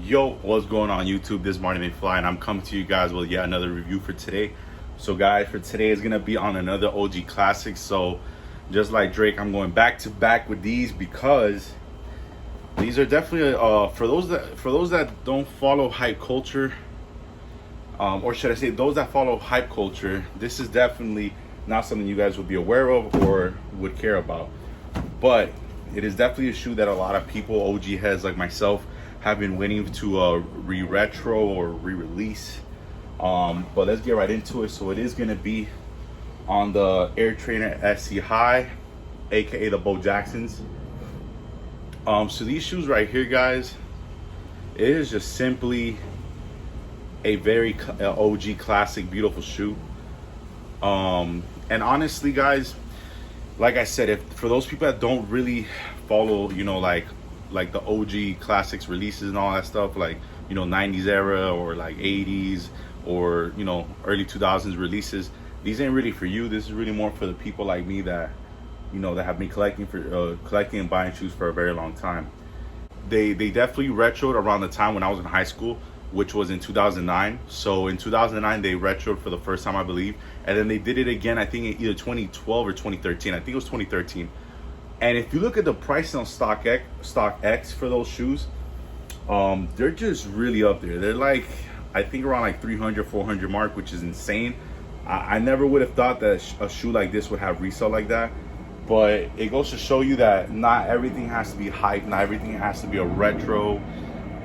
Yo, what's going on YouTube? This is Marty McFly and I'm coming to you guys with yet another review for today. So guys, for today is gonna be on another OG classic. So just like Drake, I'm going back to back with these because these are definitely for those that don't follow hype culture, or should I say those that follow hype culture, this is definitely not something you guys would be aware of or would care about. But it is definitely a shoe that a lot of people, OG heads like myself, have been waiting to re-retro or re-release. But let's get right into it. So it is gonna be on the Air Trainer SC High, aka the Bo Jacksons. So these shoes right here, guys, it is just simply a very OG classic, beautiful shoe. And honestly, guys, like I said, if for those people that don't really follow, like the OG classics releases and all that stuff, like 90s era or like 80s or early 2000s releases, these ain't really for you. This is really more for the people like me that that have been collecting and buying shoes for a very long time. They definitely retroed around the time when I was in high school, which was in 2009. So in 2009 they retroed for the first time, I believe, and then they did it again, I think in either 2012 or 2013. I think it was 2013. And if you look at the price on StockX for those shoes, they're just really up there. They're like, I think around like 300, 400 mark, which is insane. I never would have thought that a shoe like this would have resale like that. But it goes to show you that not everything has to be hype. Not everything has to be a retro.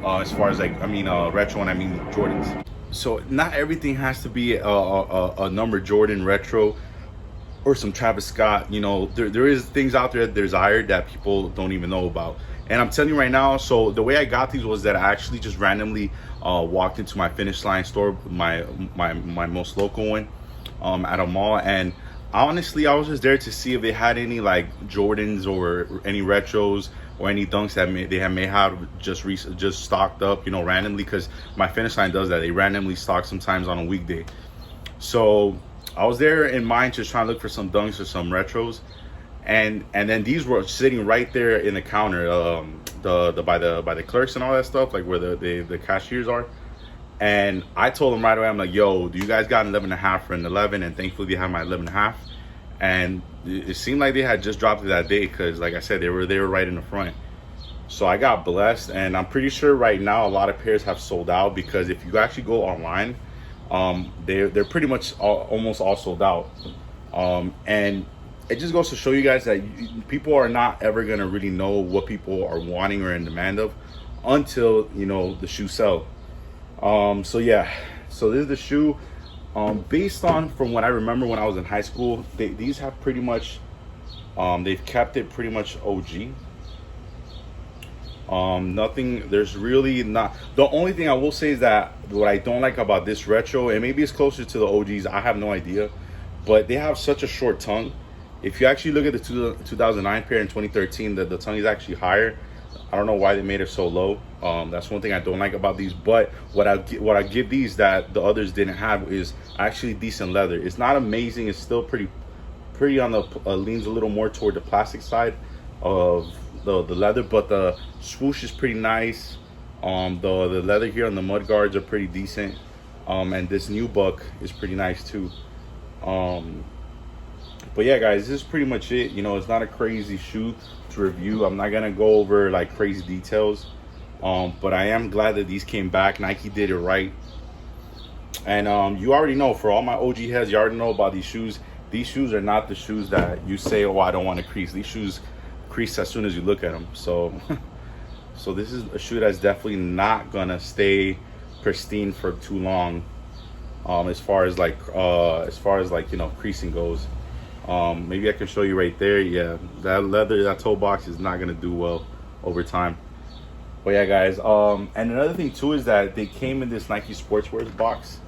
As far as retro, and I mean Jordans. So not everything has to be a number Jordan retro or some Travis Scott. There is things out there desired that people don't even know about. And I'm telling you right now, so the way I got these was that I actually just randomly walked into my Finish Line store, my most local one, at a mall, and honestly I was just there to see if they had any like Jordans or any retros or any dunks that may have just stocked up, randomly, because my Finish Line does that. They randomly stock sometimes on a weekday. So I was there in mind just trying to look for some dunks or some retros, and then these were sitting right there in the counter, by the clerks and all that stuff, like where the cashiers are. And I told them right away, I'm like, yo, do you guys got an 11.5 for an 11? And thankfully they have my 11.5. And it seemed like they had just dropped it that day, because like I said, they were right in the front. So I got blessed, and I'm pretty sure right now a lot of pairs have sold out, because if you actually go online, they're pretty much almost all sold out. And it just goes to show you guys that people are not ever gonna really know what people are wanting or in demand of until the shoes sell. So yeah, so this is the shoe. Based on from what I remember when I was in high school, these have pretty much they've kept it pretty much OG. Nothing, there's really not. The only thing I will say is that what I don't like about this retro, and maybe it's closer to the OGs, I have no idea, but they have such a short tongue. If you actually look at the 2009 pair in 2013, the tongue is actually higher. I don't know why they made it so low. That's one thing I don't like about these. But what I give these that the others didn't have is actually decent leather. It's not amazing. It's still pretty on the leans a little more toward the plastic side of the leather, but the swoosh is pretty nice. The leather here on the mud guards are pretty decent, and this new buck is pretty nice too. But yeah, guys, this is pretty much it. It's not a crazy shoe to review. I'm not gonna go over like crazy details, but I am glad that these came back. Nike did it right. And you already know, for all my OG heads, you already know about these shoes. These shoes are not the shoes that you say, oh, I don't want to crease. These shoes crease as soon as you look at them. So so this is a shoe that's definitely not gonna stay pristine for too long, as far as creasing goes. Maybe I can show you right there. Yeah, that leather, that toe box is not gonna do well over time. But yeah, guys, and another thing too is that they came in this Nike Sportswear box.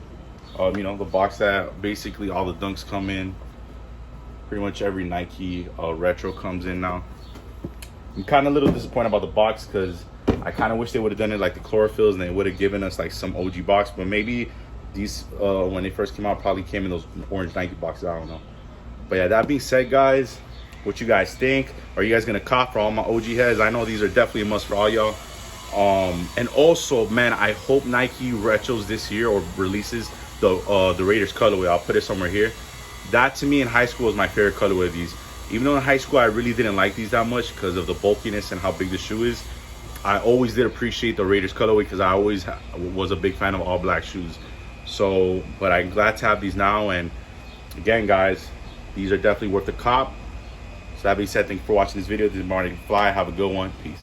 The box that basically all the dunks come in. Pretty much every Nike retro comes in now. I'm kind of a little disappointed about the box, because I kind of wish they would have done it like the chlorophylls and they would have given us like some OG box. But maybe these, when they first came out, probably came in those orange Nike boxes. I don't know. But yeah, that being said, guys, what you guys think? Are you guys gonna cop for all my OG heads? I know these are definitely a must for all y'all. And also, man, I hope Nike retros this year or releases the Raiders colorway. I'll put it somewhere here. That to me in high school was my favorite colorway of these. Even though in high school I really didn't like these that much because of the bulkiness and how big the shoe is, I always did appreciate the Raiders colorway because I always was a big fan of all black shoes. So, but I'm glad to have these now. And again, guys, these are definitely worth the cop. So that being said, thank you for watching this video. This is Marty McFly. Have a good one. Peace.